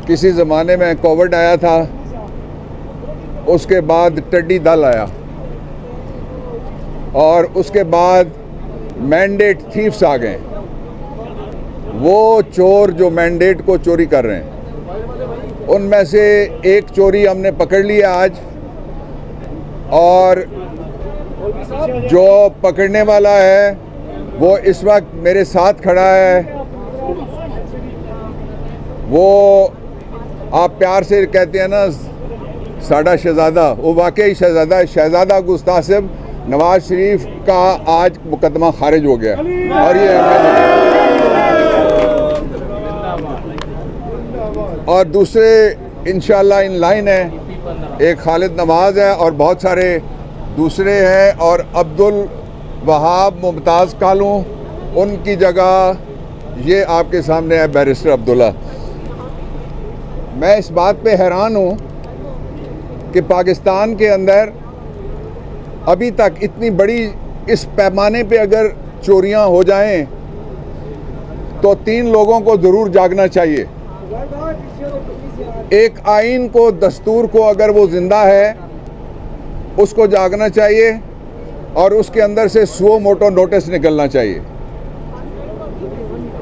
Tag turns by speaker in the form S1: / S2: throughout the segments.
S1: किसी ज़माने में कोविड आया था, उसके बाद टिड्डी दल आया और उसके बाद मैंडेट थीफ्स आ गए। वो चोर जो मैंडेट को चोरी कर रहे हैं, उनमें से एक चोरी हमने पकड़ लिया आज, और जो पकड़ने वाला है वो इस वक्त मेरे साथ खड़ा है। वो आप प्यार से कहते हैं ना साडा शहजादा, वो वाकई शहजादा है। शहजादा गुस्तासिब नवाज शरीफ का आज मुकदमा खारिज हो गया और ये और दूसरे इंशाल्लाह इन लाइन है, एक खालिद नवाज है और बहुत सारे दूसरे हैं, और अब्दुल वहाब मुमताज़ कालू, उनकी जगह ये आपके सामने है बैरिस्टर अब्दुल्ला। मैं इस बात पे हैरान हूँ कि पाकिस्तान के अंदर अभी तक इतनी बड़ी इस पैमाने पे अगर चोरियां हो जाएं तो 3 लोगों को ज़रूर जागना चाहिए। एक आइन को, दस्तूर को अगर वो ज़िंदा है उसको जागना चाहिए और उसके अंदर से सुओ मोटो नोटिस निकलना चाहिए।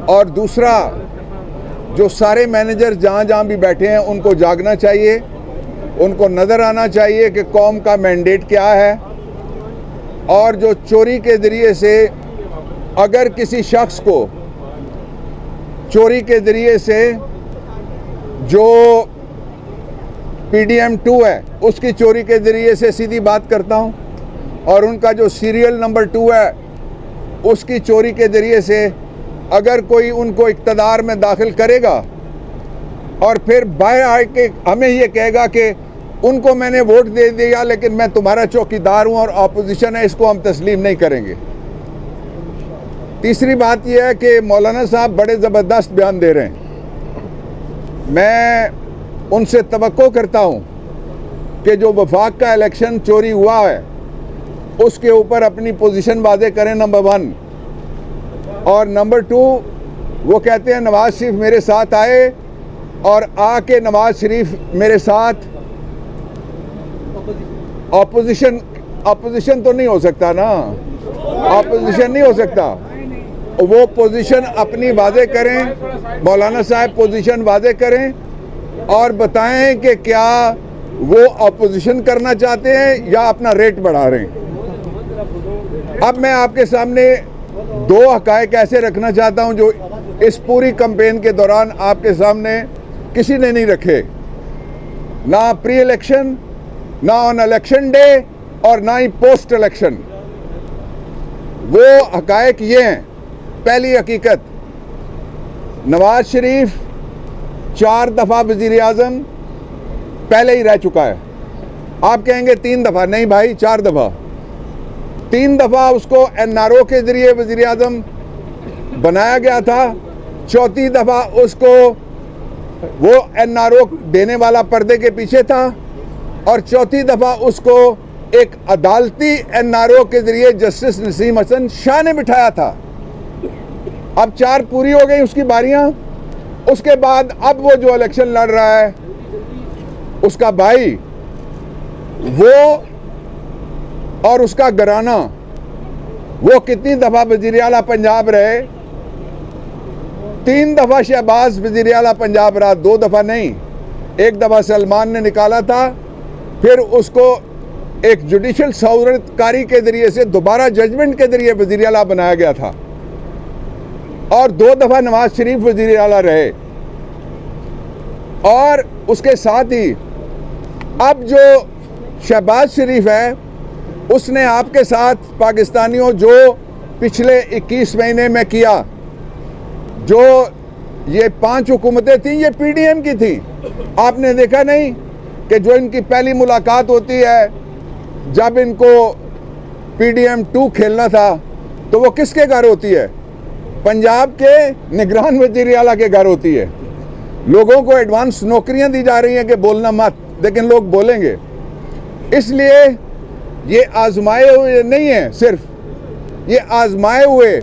S1: और दूसरा, जो सारे मैनेजर जहाँ जहाँ भी बैठे हैं उनको जागना चाहिए, उनको नज़र आना चाहिए कि कौम का मैंडेट क्या है। और जो चोरी के ज़रिए से अगर किसी शख्स को चोरी के ज़रिए से जो PDM 2 है उसकी चोरी के ज़रिए से, सीधी बात करता हूँ, और उनका जो सीरियल नंबर 2 है उसकी चोरी के ज़रिए से अगर कोई उनको इक़्तिदार में दाखिल करेगा और फिर बाहर आके हमें ये कहेगा कि उनको मैंने वोट दे दिया लेकिन मैं तुम्हारा चौकीदार हूँ और अपोजिशन है, इसको हम तस्लीम नहीं करेंगे। तीसरी बात यह है कि मौलाना साहब बड़े ज़बरदस्त बयान दे रहे हैं। मैं उनसे तवक्को करता हूँ कि जो वफाक का इलेक्शन चोरी हुआ है उसके ऊपर अपनी पोजीशन वाज़े करें, नंबर 1। और नंबर 2, वो कहते हैं नवाज शरीफ मेरे साथ आए और आके नवाज शरीफ मेरे साथ अपोजिशन तो नहीं हो सकता ना, अपोजिशन नहीं हो सकता। वो पोजीशन अपनी वाज़े करें, मौलाना साहब पोजीशन वाज़े करें और बताएं कि क्या वो अपोजिशन करना चाहते हैं या अपना रेट बढ़ा रहे हैं। अब मैं आपके सामने 2 हक़ाइक़ ऐसे रखना चाहता हूं जो इस पूरी कैंपेन के दौरान आपके सामने किसी ने नहीं रखे, ना प्री इलेक्शन, ना ऑन इलेक्शन डे और ना ही पोस्ट इलेक्शन। वो हक़ाइक़ ये हैं। पहली हकीकत, नवाज शरीफ 4 दफ़ा वज़ीर आज़म पहले ही रह चुका है। आप कहेंगे 3 दफ़ा, नहीं भाई 4 दफ़ा। 3 दफ़ा उसको NRO के ज़रिए वज़ीर आज़म बनाया गया था, 4थी दफ़ा उसको वो NRO देने वाला पर्दे के पीछे था, और 4थी दफ़ा उसको एक अदालती NRO के ज़रिए जस्टिस नसीम हसन शाह ने बिठाया था। अब 4 पूरी हो गई उसकी बारियां। उसके बाद अब वो जो इलेक्शन लड़ रहा है उसका भाई, वो और उसका घराना, वो कितनी दफ़ा वज़ीर आला पंजाब रहे? 3 दफ़ा शहबाज वज़ीर आला पंजाब रहा, 2 दफ़ा नहीं। 1 दफ़ा सलमान ने निकाला था, फिर उसको एक जुडिशल सौरतकारी के ज़रिए से दोबारा जजमेंट के ज़रिए वज़ीर आला बनाया गया था, और 2 दफ़ा नवाज शरीफ वज़ीर आला रहे। और उसके साथ ही अब जो शहबाज शरीफ है उसने आपके साथ पाकिस्तानियों जो पिछले 21 महीने में किया, जो ये 5 हुकूमतें थीं ये PDM की थी। आपने देखा नहीं कि जो इनकी पहली मुलाकात होती है जब इनको PDM 2 खेलना था तो वो किसके घर होती है? पंजाब के निगरान वज़ीर आला के घर होती है। लोगों को एडवांस नौकरियां दी जा रही हैं कि बोलना मत, लेकिन लोग बोलेंगे। इसलिए ये आजमाए हुए नहीं हैं, सिर्फ ये आजमाए हुए,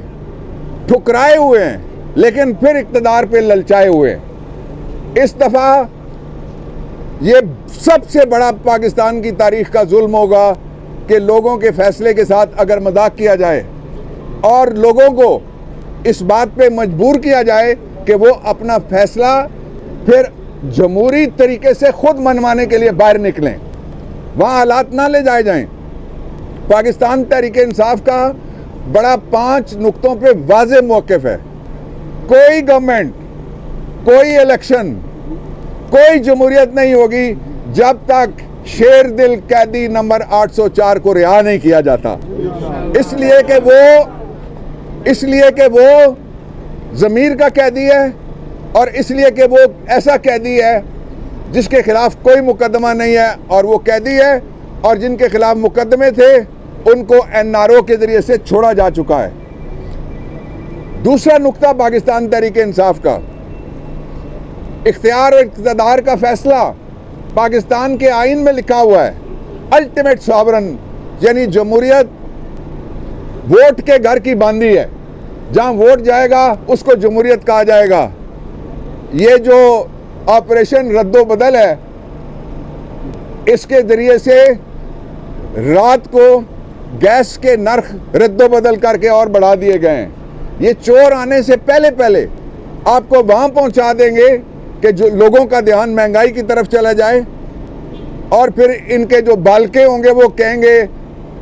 S1: ठुकराए हुए हैं, लेकिन फिर इक़्तिदार पे ललचाए हुए हैं। इस दफ़ा ये सबसे बड़ा पाकिस्तान की तारीख का जुल्म होगा कि लोगों के फैसले के साथ अगर मजाक किया जाए और लोगों को इस बात पे मजबूर किया जाए कि वो अपना फैसला फिर जमहूरी तरीके से खुद मनवाने के लिए बाहर निकलें, वहाँ हालात ना ले जाए जाएं। पाकिस्तान तहरीक इंसाफ का बड़ा 5 नुक्तों पे वाज़े मौक़िफ़ है। कोई गवर्नमेंट, कोई इलेक्शन, कोई जमहूरियत नहीं होगी जब तक शेर दिल कैदी नंबर 804 को रिहा नहीं किया जाता। इसलिए कि वो ज़मीर का कैदी है और इसलिए कि वो ऐसा कैदी है जिसके खिलाफ कोई मुकदमा नहीं है, और वो कैदी है और जिनके खिलाफ मुकदमे थे उनको NRO के ज़रिए से छोड़ा जा चुका है। दूसरा नुक्ता पाकिस्तान तहरीक इंसाफ का, इख्तियार और इक़्तिदार का फैसला पाकिस्तान के आइन में लिखा हुआ है। अल्टीमेट सॉवरन यानी जमहूरियत वोट के घर की बांदी है, जहां वोट जाएगा उसको जमहूरियत कहा जाएगा। ये जो ऑपरेशन रद्दो बदल है, इसके ज़रिए से रात को गैस के नर्ख रद्दो बदल करके और बढ़ा दिए गए हैं। ये चोर आने से पहले पहले आपको वहाँ पहुँचा देंगे कि जो लोगों का ध्यान महंगाई की तरफ चला जाए, और फिर इनके जो बालके होंगे वो कहेंगे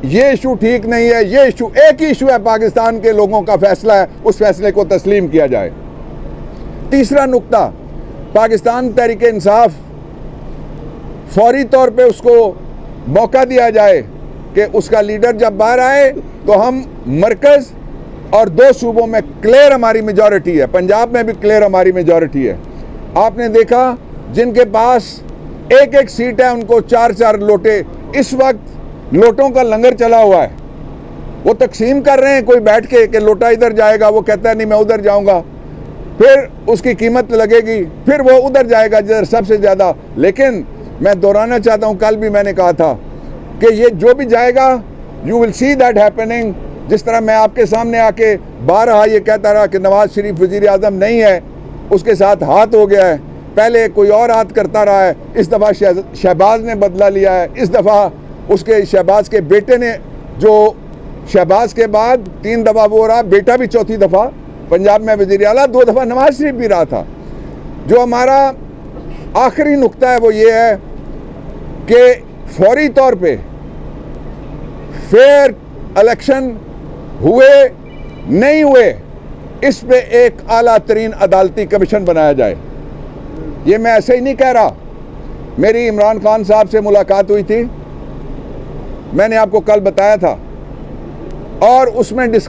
S1: ये इशू ठीक नहीं है, ये इशू एक ही इशू है, पाकिस्तान के लोगों का फैसला है, उस फैसले को तस्लीम किया जाए। तीसरा नुक्ता, पाकिस्तान तहरीक इंसाफ फौरी तौर पे उसको मौका दिया जाए कि उसका लीडर जब बाहर आए तो हम मरकज़ और 2 सूबों में क्लियर हमारी मेजॉरिटी है, पंजाब में भी क्लियर हमारी मेजॉरिटी है। आपने देखा जिनके पास एक एक सीट है उनको 4-4 लोटे, इस वक्त लोटों का लंगर चला हुआ है, वो तकसीम कर रहे हैं। कोई बैठ के कि लोटा इधर जाएगा, वो कहता है नहीं मैं उधर जाऊंगा, फिर उसकी कीमत लगेगी, फिर वो उधर जाएगा जिधर सबसे ज़्यादा। लेकिन मैं दोहराना चाहता हूँ, कल भी मैंने कहा था कि ये जो भी जाएगा you will see that happening. जिस तरह मैं आपके सामने आके बारहा ये कहता रहा कि नवाज शरीफ वज़ीर आज़म नहीं है, उसके साथ हाथ हो गया है, पहले कोई और हाथ करता रहा है, इस दफ़ा शहबाज ने बदला लिया है, इस दफ़ा उसके शहबाज के बेटे ने, जो शहबाज के बाद 3 दफ़ा वो रहा, बेटा भी 4थी दफ़ा पंजाब में वज़ीर आला, 2 दफ़ा नवाज शरीफ भी रहा था। जो हमारा आखिरी नुक्ता है वो ये है कि फौरी तौर पे फेयर इलेक्शन हुए नहीं हुए, इस पे एक आला तरीन अदालती कमीशन बनाया जाए। ये मैं ऐसे ही नहीं कह रहा, मेरी इमरान खान साहब से मुलाकात हुई थी, मैंने आपको कल बताया था, और उसमें डिस्कस